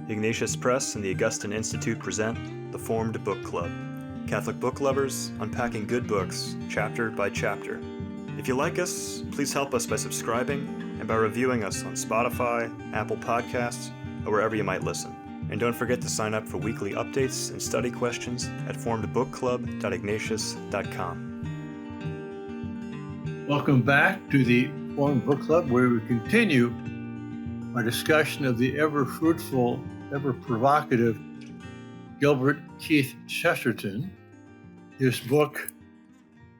Ignatius Press and the Augustine Institute present The Formed Book Club. Catholic book lovers unpacking good books, chapter by chapter. If you like us, please help us by subscribing and by reviewing us on Spotify, Apple Podcasts, or wherever you might listen. And don't forget to sign up for weekly updates and study questions at formedbookclub.ignatius.com. Welcome back to the Formed Book Club, where we continue our discussion of the ever-fruitful, ever-provocative Gilbert Keith Chesterton, his book,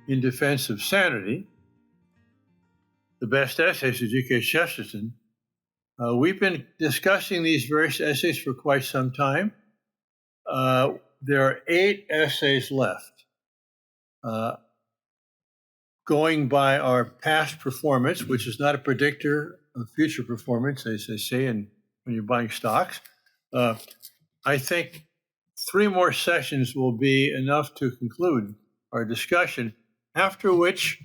In Defense of Sanity, the best essays of G.K. Chesterton. We've been discussing these various essays for quite some time. There are 8 essays left. Going by our past performance, which is not a predictor of future performance, as they say when you're buying stocks, I think 3 more sessions will be enough to conclude our discussion, after which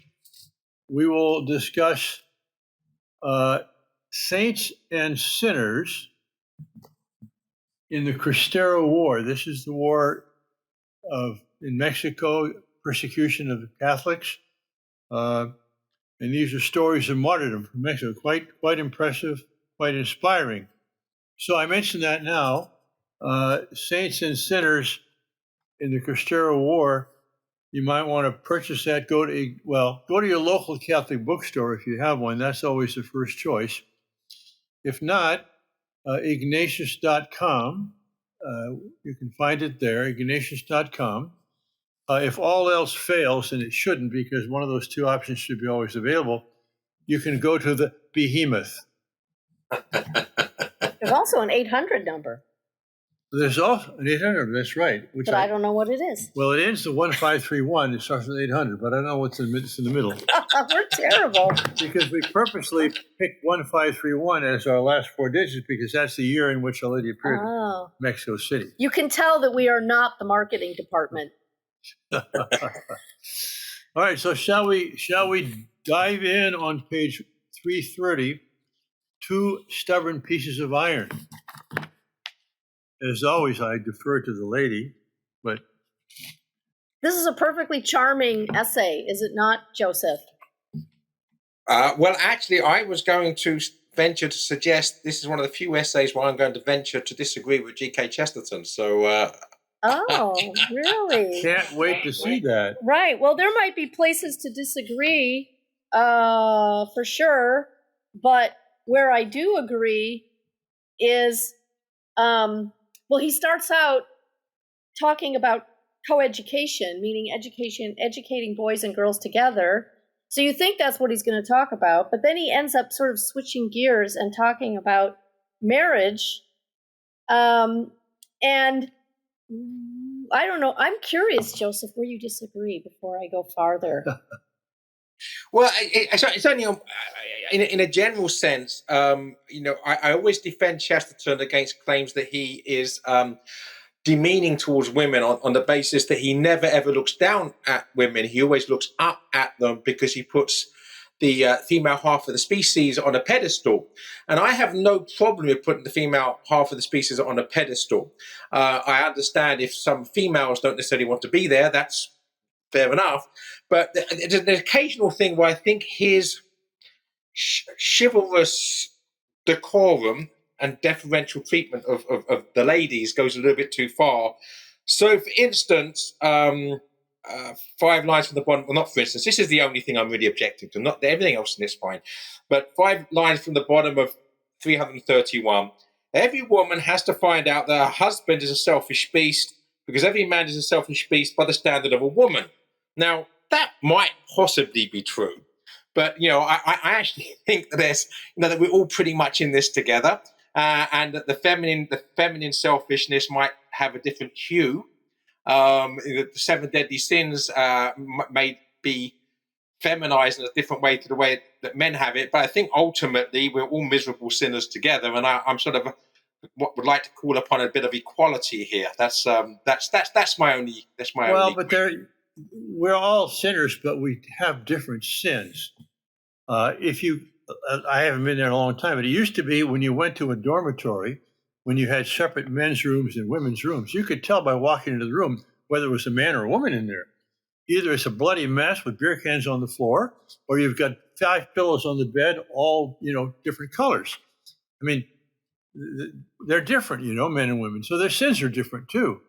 we will discuss saints and sinners in the Cristero War. This is the war in Mexico, persecution of the Catholics. And these are stories of martyrdom from Mexico, quite impressive, quite inspiring. So I mentioned that now. Saints and Sinners in the Cristero War, you might want to purchase that. Go to your local Catholic bookstore if you have one. That's always the first choice. If not, Ignatius.com. You can find it there, Ignatius.com. If all else fails, and it shouldn't, because one of those 2 options should be always available, you can go to the Behemoth. There's also an 800 number. There's also an 800, that's right. But I don't know what it is. Well, it ends with 1531. It starts with 800, but I don't know what's in the middle. We're terrible. Because we purposely picked 1531 as our last 4 digits, because that's the year in which Our Lady appeared in Mexico City. You can tell that we are not the marketing department. All right, so shall we dive in on page 330, 2 stubborn pieces of iron. As always, I defer to the lady, but this is a perfectly charming essay, is it not, Joseph? Well, actually, I was going to venture to suggest this is one of the few essays where I'm going to venture to disagree with G.K. Chesterton. So. Oh, really? Can't wait to see that. Right. Well, there might be places to disagree, for sure. But where I do agree is, he starts out talking about coeducation, meaning educating boys and girls together. So you think that's what he's going to talk about, but then he ends up sort of switching gears and talking about marriage. And I don't know. I'm curious, Joseph, where you disagree before I go farther. Well, it's only in a general sense. I always defend Chesterton against claims that he is demeaning towards women on the basis that he never ever looks down at women. He always looks up at them because he puts the female half of the species on a pedestal. And I have no problem with putting the female half of the species on a pedestal. I understand if some females don't necessarily want to be there, that's fair enough. But there's an occasional thing where I think his chivalrous decorum and deferential treatment of the ladies goes a little bit too far. So, for instance, 5 lines from the bottom, well, not for instance, this is the only thing I'm really objecting to, not everything else in this fine, but 5 lines from the bottom of 331. Every woman has to find out that her husband is a selfish beast, because every man is a selfish beast by the standard of a woman. Now, that might possibly be true, but, I actually think that that we're all pretty much in this together, and that the feminine selfishness might have a different hue. The 7 deadly sins may be feminized in a different way to the way that men have it, but I think ultimately we're all miserable sinners together, and I'm sort of what would like to call upon a bit of equality here. That's my only. Well, but we're all sinners, but we have different sins. I haven't been there in a long time, but it used to be when you went to a dormitory, when you had separate men's rooms and women's rooms. You could tell by walking into the room whether it was a man or a woman in there. Either it's a bloody mess with beer cans on the floor, or you've got 5 pillows on the bed, all, different colors. I mean, they're different, men and women. So their sins are different too.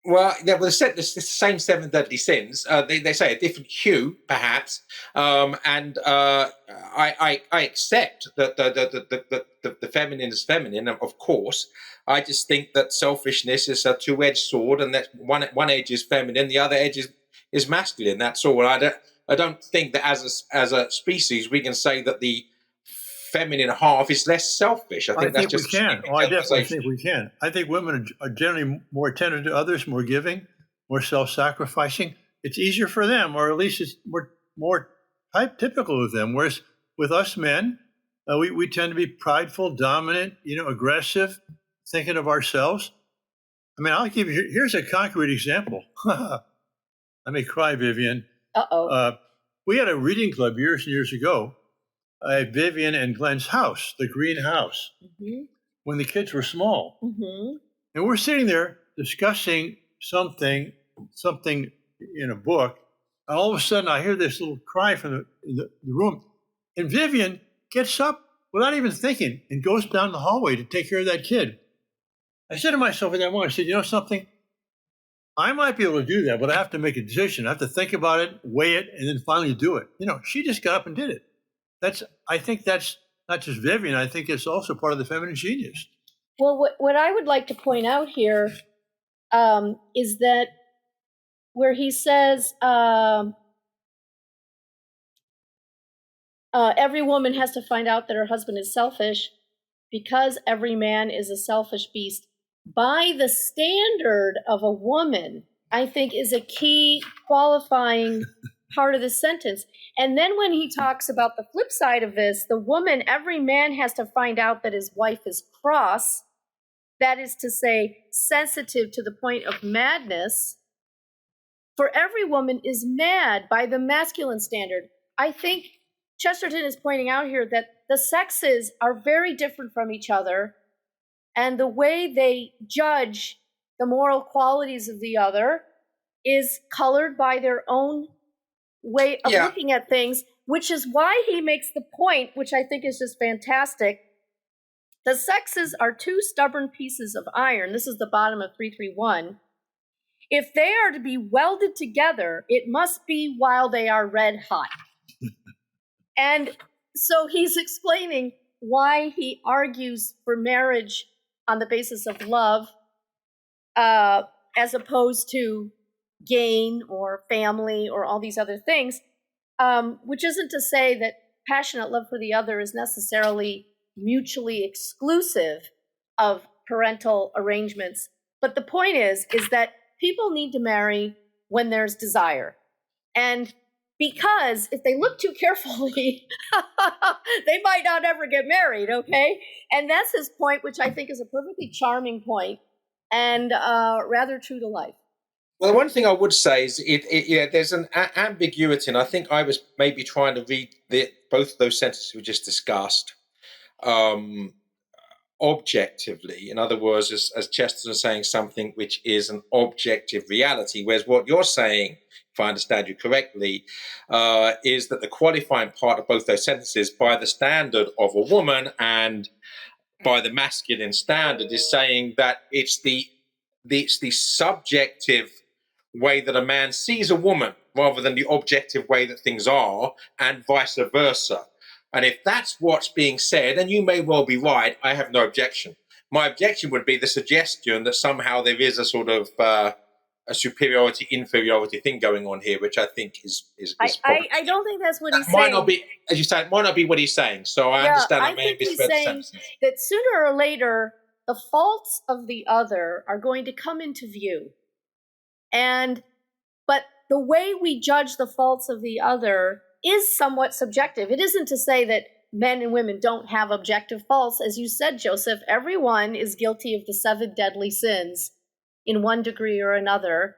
Well, yeah, well, it's the same 7 deadly sins. They say a different hue, perhaps, and I accept that the feminine is feminine, of course. I just think that selfishness is a two-edged sword, and that one edge is feminine, the other edge is masculine. That's all. I don't think that as a species we can say that the feminine half is less selfish. I think that's just we can. I definitely think we can. I think women are generally more attentive to others, more giving, more self-sacrificing. It's easier for them, or at least it's more typical of them. Whereas with us men, we tend to be prideful, dominant, aggressive, thinking of ourselves. I mean, I'll give you. Here's a concrete example. I may cry, Vivian. We had a reading club years and years ago at Vivian and Glenn's house, the green house, when the kids were small. And we're sitting there discussing something in a book, and all of a sudden I hear this little cry from the room, and Vivian gets up without even thinking and goes down the hallway to take care of that kid. I said to myself at that moment, I said, you know something? I might be able to do that, but I have to make a decision. I have to think about it, weigh it, and then finally do it. She just got up and did it. I think that's not just Vivian. I think it's also part of the feminine genius. Well, what I would like to point out here is that where he says every woman has to find out that her husband is selfish because every man is a selfish beast, by the standard of a woman, I think is a key qualifying part of the sentence. And then when he talks about the flip side of this, the woman, every man has to find out that his wife is cross, that is to say, sensitive to the point of madness. For every woman is mad by the masculine standard. I think Chesterton is pointing out here that the sexes are very different from each other, and the way they judge the moral qualities of the other is colored by their own way of looking at things, which is why he makes the point, which I think is just fantastic. The sexes are 2 stubborn pieces of iron. This is the bottom of 331. If they are to be welded together, it must be while they are red hot. And so he's explaining why he argues for marriage on the basis of love, as opposed to gain or family or all these other things, which isn't to say that passionate love for the other is necessarily mutually exclusive of parental arrangements. But the point is that people need to marry when there's desire. And because if they look too carefully, they might not ever get married, okay? And that's his point, which I think is a perfectly charming point and rather true to life. Well, one thing I would say is there's an ambiguity, and I think I was maybe trying to read both of those sentences we just discussed objectively. In other words, as Chesterton is saying something which is an objective reality, whereas what you're saying, if I understand you correctly, is that the qualifying part of both those sentences, by the standard of a woman and by the masculine standard, is saying that it's the subjective way that a man sees a woman rather than the objective way that things are, and vice versa. And if that's what's being said, and you may well be right, I have no objection. My objection would be the suggestion that somehow there is a sort of a superiority, inferiority thing going on here, which I think is I don't think that's what he's saying. Might not be, as you say, it might not be what he's saying. So I understand I think he's saying that sooner or later, the faults of the other are going to come into view. But the way we judge the faults of the other is somewhat subjective. It isn't to say that men and women don't have objective faults. As you said, Joseph, everyone is guilty of the 7 deadly sins in one degree or another.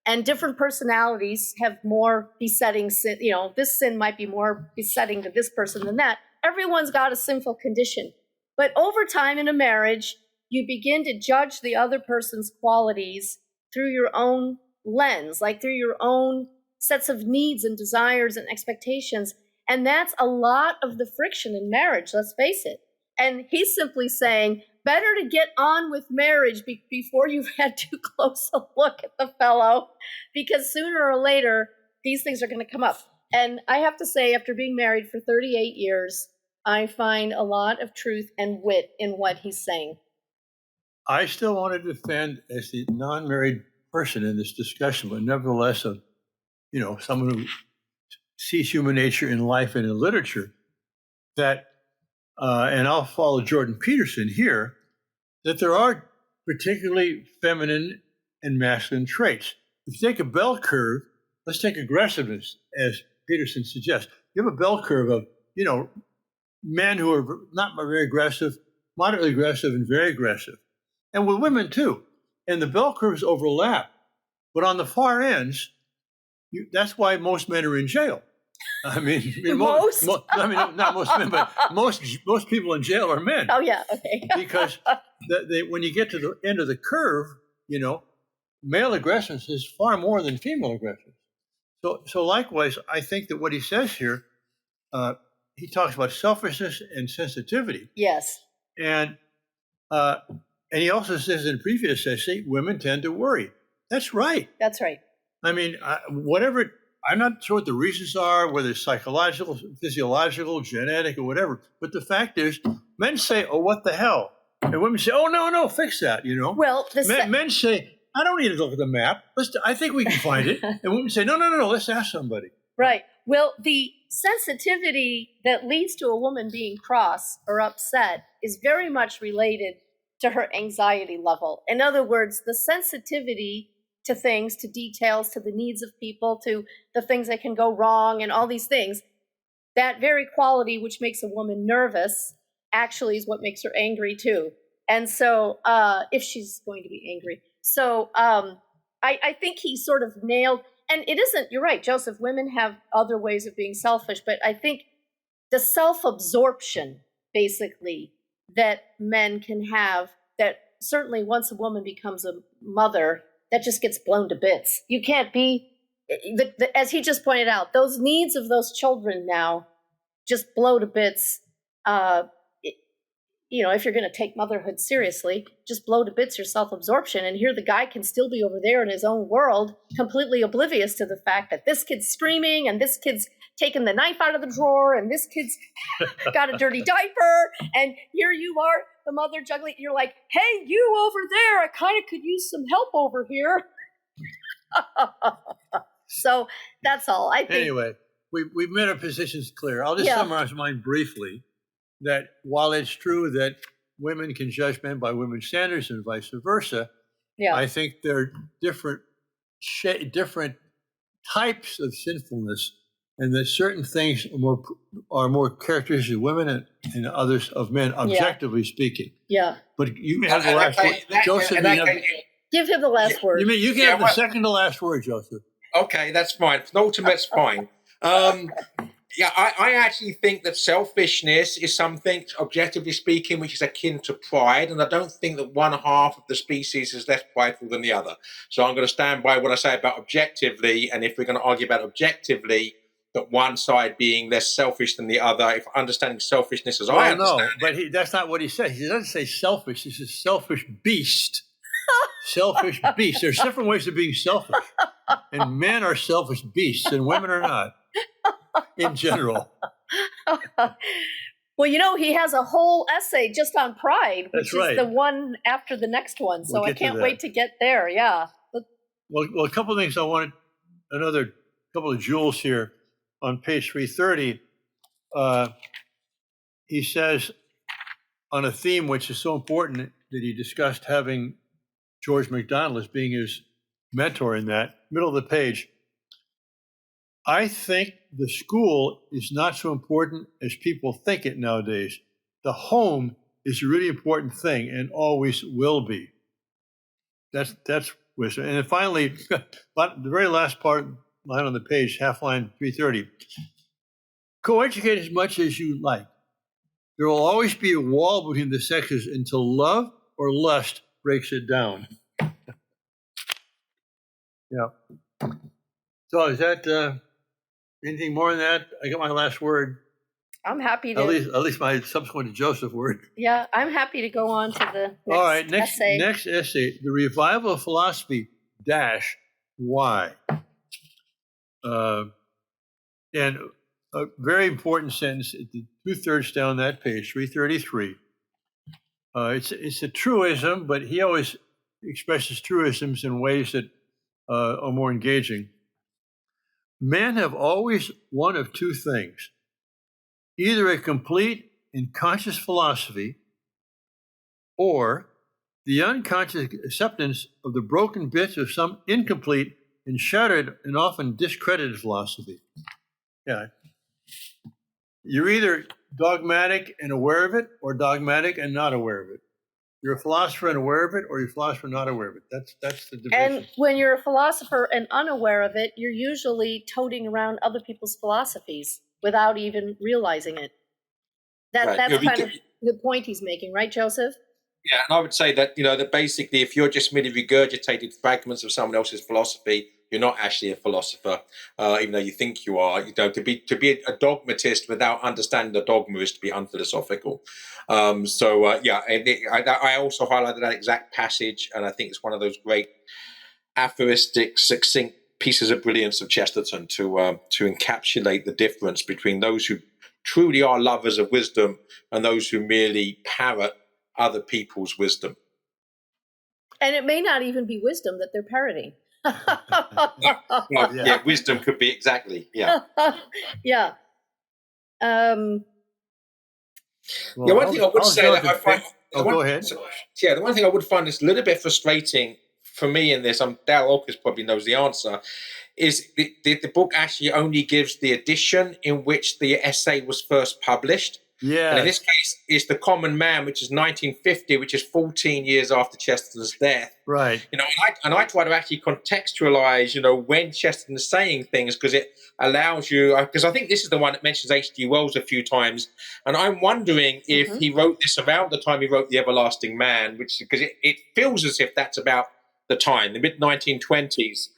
And different personalities have more besetting sin. This sin might be more besetting to this person than that. Everyone's got a sinful condition. But over time in a marriage, you begin to judge the other person's qualities through your own lens, like through your own sets of needs and desires and expectations. And that's a lot of the friction in marriage, let's face it. And he's simply saying, better to get on with marriage before you've had too close a look at the fellow, because sooner or later, these things are going to come up. And I have to say, after being married for 38 years, I find a lot of truth and wit in what he's saying. I still want to defend, as the non-married person in this discussion, but nevertheless, someone who sees human nature in life and in literature, that, and I'll follow Jordan Peterson here, that there are particularly feminine and masculine traits. If you take a bell curve, let's take aggressiveness, as Peterson suggests. You have a bell curve of, men who are not very aggressive, moderately aggressive, and very aggressive. And with women too. And the bell curves overlap. But on the far ends, that's why most men are in jail. I mean, Most? Not most men, but most people in jail are men. Oh, yeah, okay. Because when you get to the end of the curve, male aggressiveness is far more than female aggressiveness. So likewise, I think that what he says here, he talks about selfishness and sensitivity. Yes. And he also says in a previous essay, women tend to worry. That's right. That's right. I mean, I'm not sure what the reasons are, whether it's psychological, physiological, genetic, or whatever. But the fact is, men say, "Oh, what the hell?" And women say, "Oh, no, fix that." Well, men say, "I don't need to look at the map. I think we can find it." And women say, "No, let's ask somebody." Right. Well, the sensitivity that leads to a woman being cross or upset is very much related to her anxiety level. In other words, the sensitivity to things, to details, to the needs of people, to the things that can go wrong and all these things, that very quality which makes a woman nervous actually is what makes her angry too. And so if she's going to be angry. So I think he sort of nailed, and it isn't, you're right, Joseph, women have other ways of being selfish, but I think the self-absorption, basically, that men can have, that certainly once a woman becomes a mother, that just gets blown to bits. You can't be, as he just pointed out, those needs of those children now just blow to bits. If you're going to take motherhood seriously, just blow to bits your self-absorption. And here the guy can still be over there in his own world, completely oblivious to the fact that this kid's screaming and this kid's taking the knife out of the drawer and this kid's got a dirty diaper. And here you are, the mother juggling. You're like, hey, you over there, I kind of could use some help over here. So that's all. I think. Anyway, we've made our positions clear. I'll just summarize mine briefly. That while it's true that women can judge men by women's standards and vice versa, I think there are different types of sinfulness, and that certain things are more characteristic of women and others of men, objectively speaking. Yeah. But you have the last word, Joseph. Give him the last word. You can have the second to last word, Joseph. Okay, that's fine. Ultimate's fine. I actually think that selfishness is something, objectively speaking, which is akin to pride. And I don't think that one half of the species is less prideful than the other. So I'm going to stand by what I say about objectively. And if we're going to argue about objectively, that one side being less selfish than the other, if understanding selfishness as I understand but that's not what he says. He doesn't say selfish. He says selfish beast. Selfish beast. There's different ways of being selfish. And men are selfish beasts and women are not. In general. Well, he has a whole essay just on pride, which is the one after the next one. So I can't wait to get there. Yeah. Well, a couple of things I wanted, another couple of jewels here on page 330. He says on a theme which is so important that he discussed having George MacDonald as being his mentor in that, middle of the page. I think the school is not so important as people think it nowadays. The home is a really important thing and always will be. That's wisdom. And then finally, the very last line on the page, half line 330. Co-educate as much as you like. There will always be a wall between the sexes until love or lust breaks it down. Yeah. So is that anything more than that? I got my last word. I'm happy to. At least my subsequent to Joseph word. Yeah, I'm happy to go on to the next All right, essay. Next essay, the revival of philosophy dash why. And a very important sentence at the 2/3 down that page, 333. It's a truism, but he always expresses truisms in ways that are more engaging. Men have always one of two things: either a complete and conscious philosophy, or the unconscious acceptance of the broken bits of some incomplete and shattered and often discredited philosophy. Yeah. You're either dogmatic and aware of it, or dogmatic and not aware of it. You're a philosopher and aware of it, or you're a philosopher not aware of it. That's the division. And when you're a philosopher and unaware of it, you're usually toting around other people's philosophies without even realizing it. That's kind of the point he's making, right, Joseph? Yeah, and I would say that, that basically if you're just merely regurgitating fragments of someone else's philosophy, you're not actually a philosopher, even though you think you are. To be a dogmatist without understanding the dogma is to be unphilosophical. I also highlighted that exact passage, and I think it's one of those great aphoristic, succinct pieces of brilliance of Chesterton to encapsulate the difference between those who truly are lovers of wisdom and those who merely parrot other people's wisdom. And it may not even be wisdom that they're parroting. Wisdom could be exactly. Yeah. Yeah. One thing I would say that I find. Go ahead. The one thing I would find is a little bit frustrating for me in this. Dale Olkers probably knows the answer. Is the book actually only gives the edition in which the essay was first published? Yeah. And in this case, it's The Common Man, which is 1950, which is 14 years after Chesterton's death. Right. And I try to actually contextualize, when Chesterton is saying things, because it allows you, because I think this is the one that mentions H.G. Wells a few times. And I'm wondering if he wrote this around the time he wrote The Everlasting Man, because it feels as if that's about the time, the mid-1920s.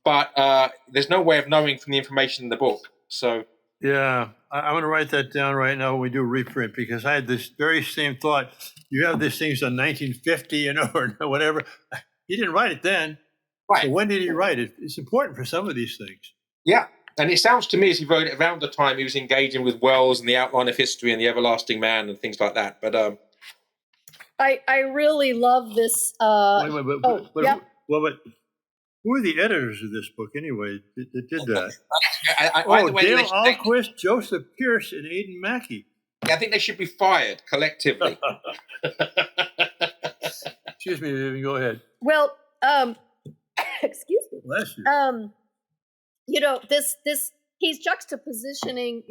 But there's no way of knowing from the information in the book. So. Yeah, I'm going to write that down right now when we do reprint, because I had this very same thought. You have these things on 1950, or whatever. He didn't write it then. Right. So when did he write it? It's important for some of these things. Yeah. And it sounds to me as he wrote it around the time he was engaging with Wells and the Outline of History and the Everlasting Man and things like that. But I really love this. Who are the editors of this book anyway that did that? Dale Alquist, Joseph Pierce, and Aidan Mackey. I think they should be fired collectively. Excuse me, Vivian, go ahead. Well, excuse me. Bless you. This he's juxtapositioning,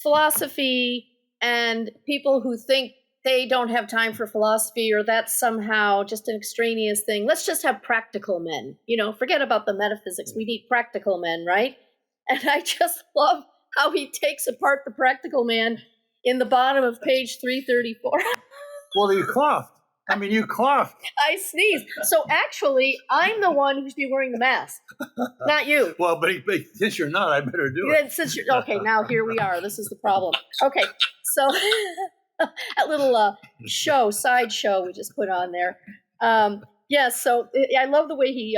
philosophy and people who think they don't have time for philosophy, or that's somehow just an extraneous thing. Let's just have practical men. Forget about the metaphysics. We need practical men, right? And I just love how he takes apart the practical man in the bottom of page 334. Well, you coughed. You coughed. I sneezed. So actually, I'm the one who should be wearing the mask, not you. Well, but since you're not, I better do it. Okay, now here we are. This is the problem. Okay, so that little side show we just put on there. So I love the way he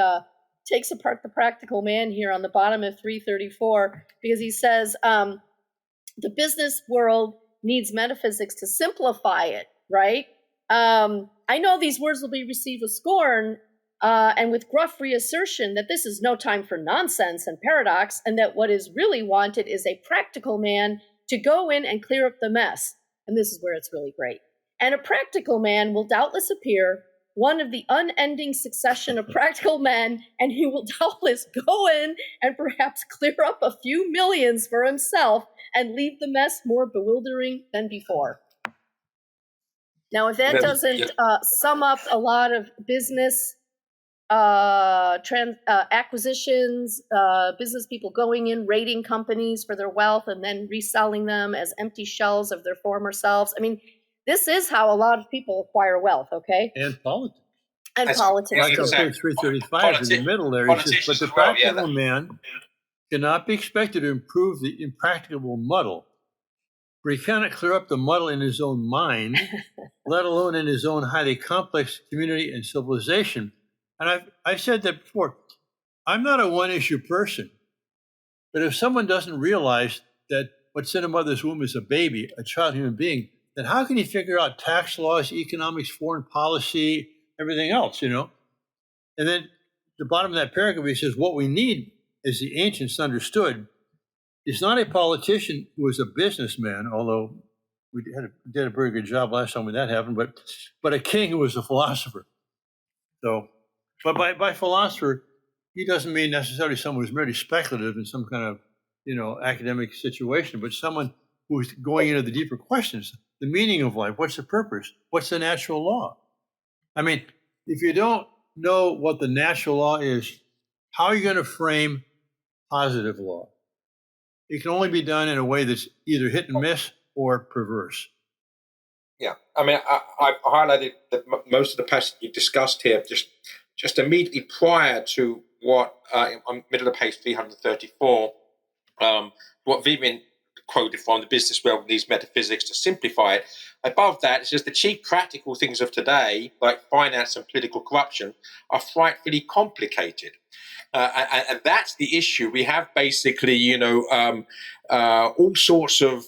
takes apart the practical man here on the bottom of 334, because he says the business world needs metaphysics to simplify it, right? I know these words will be received with scorn and with gruff reassertion that this is no time for nonsense and paradox, and that what is really wanted is a practical man to go in and clear up the mess. And this is where it's really great. And a practical man will doubtless appear, one of the unending succession of practical men, and he will doubtless go in and perhaps clear up a few millions for himself and leave the mess more bewildering than before. Now, if that doesn't sum up a lot of business acquisitions, business people going in, raiding companies for their wealth and then reselling them as empty shells of their former selves. This is how a lot of people acquire wealth, okay? And politics. And That's- politics. Like on too. page 335 in the middle there, he says, but the Politicians as well, yeah, practical man cannot be expected to improve the impracticable muddle. For he cannot clear up the muddle in his own mind, let alone in his own highly complex community and civilization. And I've said that before. I'm not a one-issue person. But if someone doesn't realize that what's in a mother's womb is a baby, a child human being, then how can he figure out tax laws, economics, foreign policy, everything else, And then the bottom of that paragraph, he says, what we need, as the ancients understood, is not a politician who is a businessman, although we did a very good job last time when that happened, but a king who was a philosopher. So, but by philosopher, he doesn't mean necessarily someone who's merely speculative in some kind of, academic situation, but someone who's going into the deeper questions, the meaning of life, what's the purpose, what's the natural law? I mean, if you don't know what the natural law is, how are you going to frame positive law? It can only be done in a way that's either hit and miss or perverse. Yeah, I mean, I've highlighted that most of the passage you discussed here just immediately prior to what on middle of page 334, what Vivian quoted from the business world needs metaphysics to simplify it. Above that, it says the chief practical things of today, like finance and political corruption, are frightfully complicated. And that's the issue. We have basically, all sorts of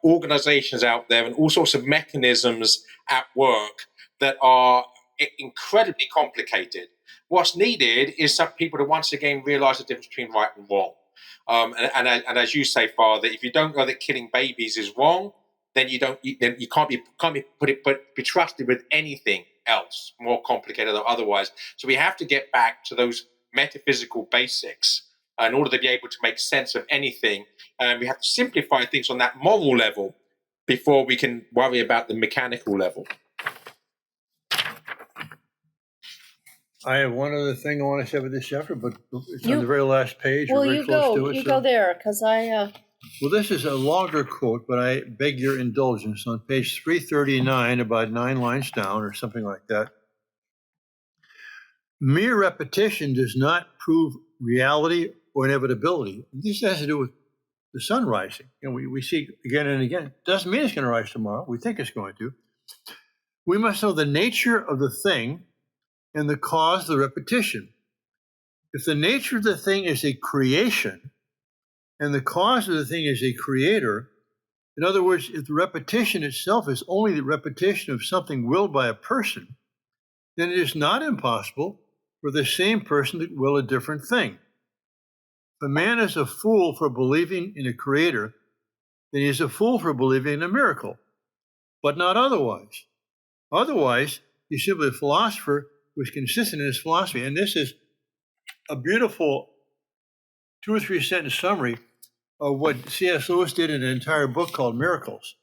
organizations out there and all sorts of mechanisms at work that are incredibly complicated. What's needed is some people to once again realize the difference between right and wrong. And as you say, Father, if you don't know that killing babies is wrong, then you can't be trusted with anything else more complicated or otherwise. So we have to get back to those metaphysical basics in order to be able to make sense of anything. And we have to simplify things on that moral level before we can worry about the mechanical level. I have one other thing I want to say about this chapter, but it's on the very last page. Well, we're very close to it. You go there, because Well, this is a longer quote, but I beg your indulgence. On page 339, about 9 lines down or something like that. Mere repetition does not prove reality or inevitability. This has to do with the sun rising. We see again and again. Doesn't mean it's going to rise tomorrow. We think it's going to. We must know the nature of the thing and the cause of the repetition. If the nature of the thing is a creation and the cause of the thing is a creator, in other words, if the repetition itself is only the repetition of something willed by a person, then it is not impossible for the same person to will a different thing. If a man is a fool for believing in a creator, then he is a fool for believing in a miracle, but not otherwise. Otherwise, he's simply a philosopher who is consistent in his philosophy. And this is a beautiful 2 or 3 sentence summary of what C.S. Lewis did in an entire book called Miracles.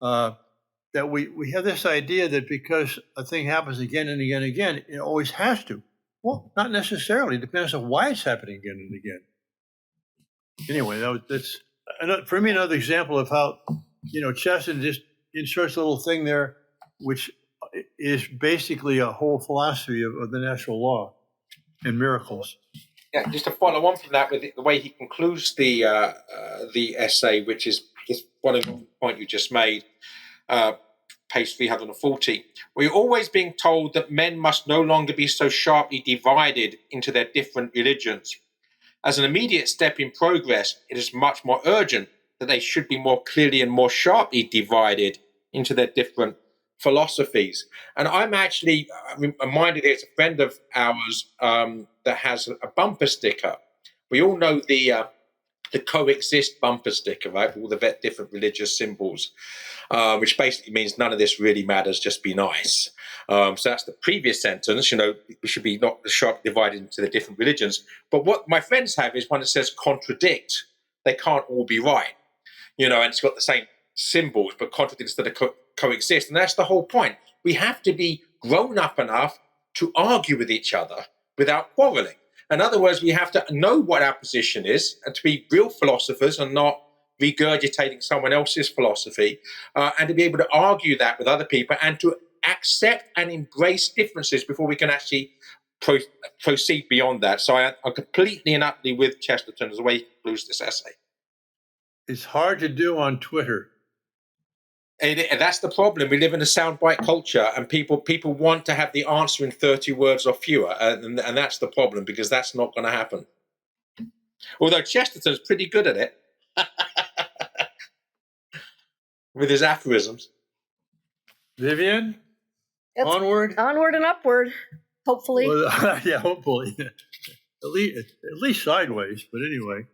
That we have this idea that because a thing happens again and again and again, it always has to. Well, not necessarily. It depends on why it's happening again and again. Anyway, that's for me another example of how Chesterton just inserts a little thing there, which is basically a whole philosophy of the natural law and miracles. Yeah, just to follow on from that with the way he concludes the essay, which is just following on the point you just made, page 340. We're always being told that men must no longer be so sharply divided into their different religions. As an immediate step in progress, it is much more urgent that they should be more clearly and more sharply divided into their different philosophies. And I'm actually reminded there's a friend of ours that has a bumper sticker. We all know the coexist bumper sticker, right? All the different religious symbols, which basically means none of this really matters, just be nice. So that's the previous sentence, we should be not sharply divided into the different religions. But what my friends have is one that says contradict. They can't all be right, and it's got the same symbols, but contradict instead of coexist. And that's the whole point. We have to be grown up enough to argue with each other without quarreling. In other words, we have to know what our position is and to be real philosophers and not regurgitating someone else's philosophy, and to be able to argue that with other people and to accept and embrace differences before we can actually proceed beyond that. So I'm completely and utterly with Chesterton as the way he concludes this essay. It's hard to do on Twitter. And that's the problem. We live in a soundbite culture, and people want to have the answer in 30 words or fewer, and that's the problem, because that's not going to happen. Although Chesterton's pretty good at it with his aphorisms. Vivian, It's onward and upward, hopefully. Well, yeah, hopefully. at least sideways. But anyway,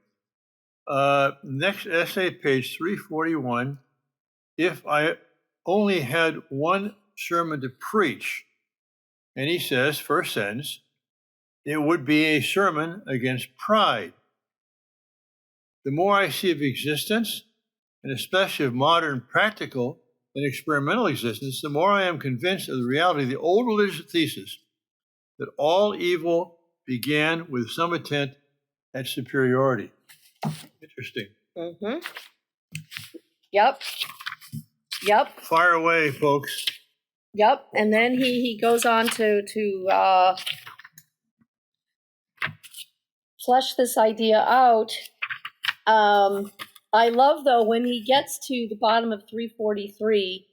next essay, page 341. If I only had one sermon to preach, and he says, first sentence, it would be a sermon against pride. The more I see of existence, and especially of modern practical and experimental existence, the more I am convinced of the reality of the old religious thesis that all evil began with some attempt at superiority. Interesting. Mm-hmm. Yep. Fire away, folks. Yep. And then he goes on to flesh this idea out. I love, though, when he gets to the bottom of 343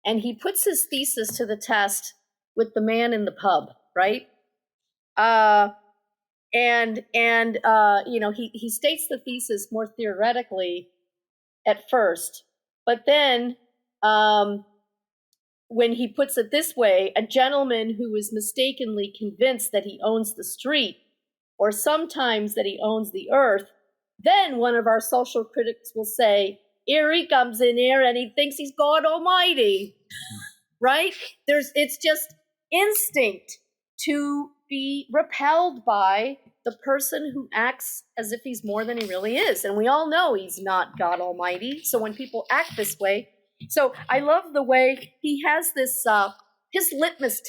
and he puts his thesis to the test with the man in the pub, right? He states the thesis more theoretically at first, but then when he puts it this way, a gentleman who is mistakenly convinced that he owns the street, or sometimes that he owns the earth, then one of our social critics will say, here he comes in here and he thinks he's God Almighty, right? It's just instinct to be repelled by the person who acts as if he's more than he really is. And we all know he's not God Almighty. So when people act this way, so I love the way he has this, his litmus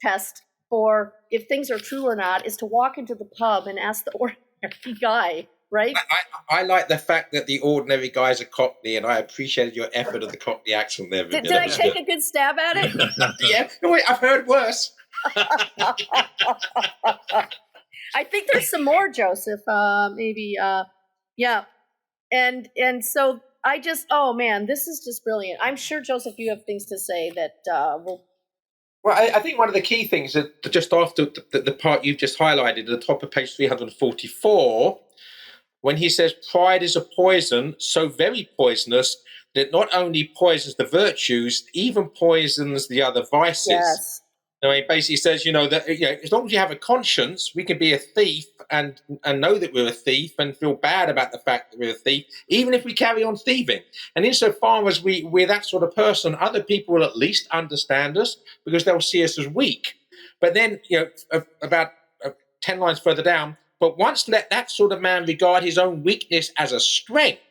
test for if things are true or not is to walk into the pub and ask the ordinary guy, right? I like the fact that the ordinary guy's a Cockney, and I appreciated your effort of the Cockney accent there. Did I take a good stab at it? Yeah, no, wait, I've heard worse. I think there's some more, Joseph. Maybe, yeah. And so I just, oh man, this is just brilliant. I'm sure, Joseph, you have things to say that will. Well, I think one of the key things that just after the part you've just highlighted at the top of page 344, when he says pride is a poison, so very poisonous that not only poisons the virtues, even poisons the other vices. Yes. I mean, basically says, that as long as you have a conscience, we can be a thief and know that we're a thief and feel bad about the fact that we're a thief, even if we carry on thieving. And insofar as we're that sort of person, other people will at least understand us because they'll see us as weak. But then, about 10 lines further down, but once let that sort of man regard his own weakness as a strength,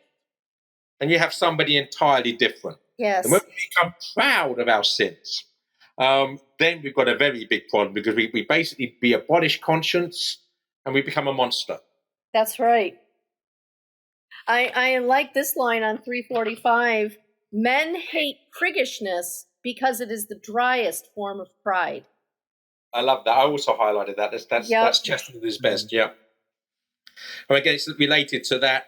and you have somebody entirely different. Yes. And when we become proud of our sins, then we've got a very big problem because we abolish conscience and we become a monster. That's right. I like this line on 345. Men hate priggishness because it is the driest form of pride. I love that. I also highlighted that. That's Chesterton at his best. Yeah. And again, it's related to that.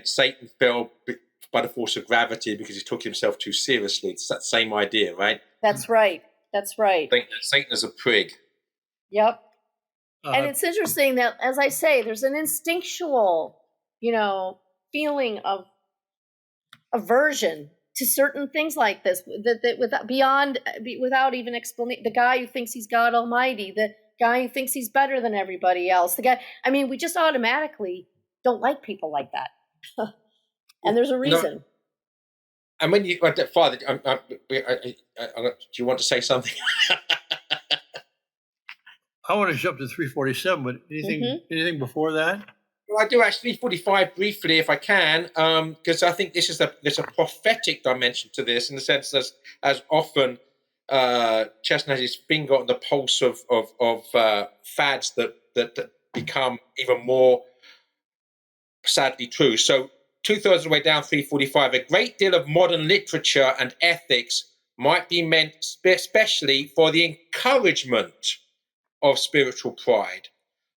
Satan fell by the force of gravity because he took himself too seriously. It's that same idea, right? That's right. That's right. I think Satan is a prig. Yep. And it's interesting that, as I say, there's an instinctual, feeling of aversion to certain things like this, without even explaining. The guy who thinks he's God Almighty, the guy who thinks he's better than everybody else, we just automatically don't like people like that. And there's a reason. And when you, Father, do you want to say something? I want to jump to 347, but anything before that? Well, I do actually 345 briefly, if I can, because I think there's a prophetic dimension to this, in the sense as often Chesterton has his finger on the pulse of fads that become even more sadly true. So 2/3 of the way down 345, a great deal of modern literature and ethics might be meant especially for the encouragement of spiritual pride.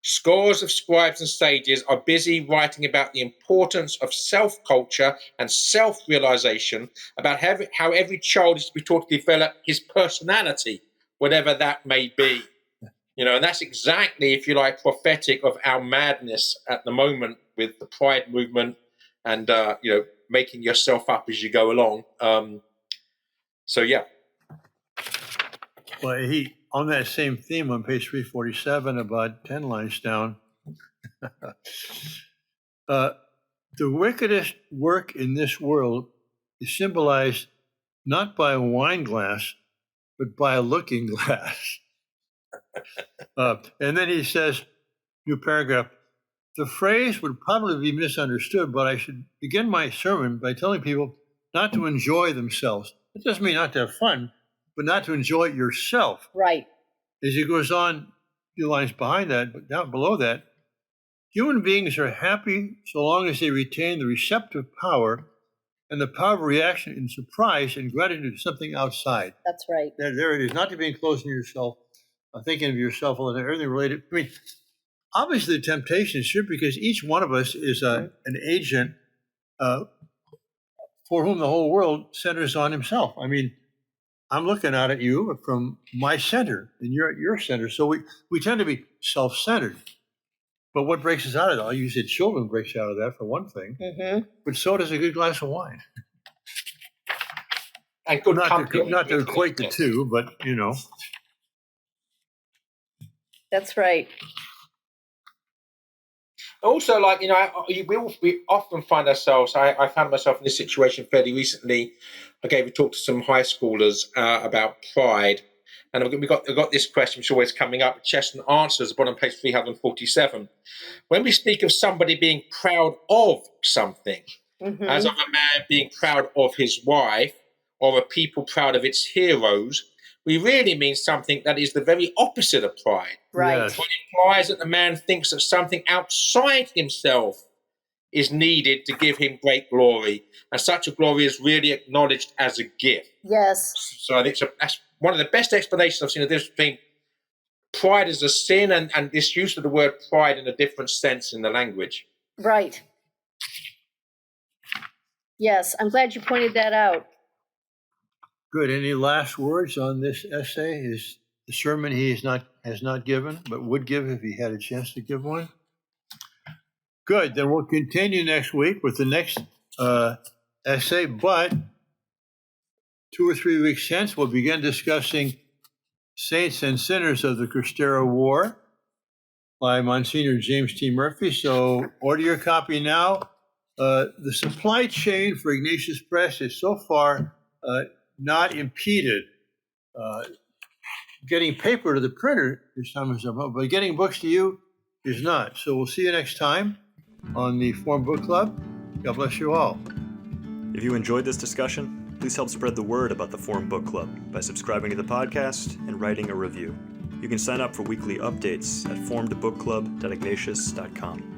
Scores of scribes and sages are busy writing about the importance of self-culture and self-realization, about how every child is to be taught to develop his personality, whatever that may be. And that's exactly, if you like, prophetic of our madness at the moment with the pride movement and, making yourself up as you go along. So, yeah. Well, on that same theme on page 347, about 10 lines down, the wickedest work in this world is symbolized not by a wine glass, but by a looking glass. And then he says, new paragraph, the phrase would probably be misunderstood, but I should begin my sermon by telling people not to enjoy themselves. It doesn't mean not to have fun, but not to enjoy yourself. Right. As he goes on, a few lines behind that, but down below that, human beings are happy so long as they retain the receptive power and the power of reaction in surprise and gratitude to something outside. That's right. There it is, not to be enclosed in yourself, thinking of yourself, everything related. I mean, obviously the temptation is here because each one of us is an agent for whom the whole world centers on himself. I mean, I'm looking out at you from my center, and you're at your center. So we tend to be self-centered. But what breaks us out of that? You said children breaks you out of that, for one thing. Mm-hmm. But so does a good glass of wine. And good not to equate the two, but, That's right. Also, we often find ourselves, I found myself in this situation fairly recently. I gave a talk to some high schoolers about pride. And we got this question, which is always coming up. Chesterton answers, bottom page 347. When we speak of somebody being proud of something, as of a man being proud of his wife, or a people proud of its heroes, we really mean something that is the very opposite of pride. Right. Yes. What implies that the man thinks that something outside himself is needed to give him great glory, and such a glory is really acknowledged as a gift. Yes. So I think that's one of the best explanations I've seen of this between pride as a sin and this use of the word pride in a different sense in the language. Right. Yes, I'm glad you pointed that out. Good. Any last words on this essay? Is the sermon he has not given, but would give if he had a chance to give one? Good. Then we'll continue next week with the next essay, but 2 or 3 weeks hence, we'll begin discussing Saints and Sinners of the Cristero War by Monsignor James T. Murphy. So order your copy now. The supply chain for Ignatius Press is so far not impeded. Getting paper to the printer is something, but getting books to you is not. So we'll see you next time on the Form Book Club. God bless you all. If you enjoyed this discussion, please help spread the word about the Form Book Club by subscribing to the podcast and writing a review. You can sign up for weekly updates at formedbookclub.ignatius.com.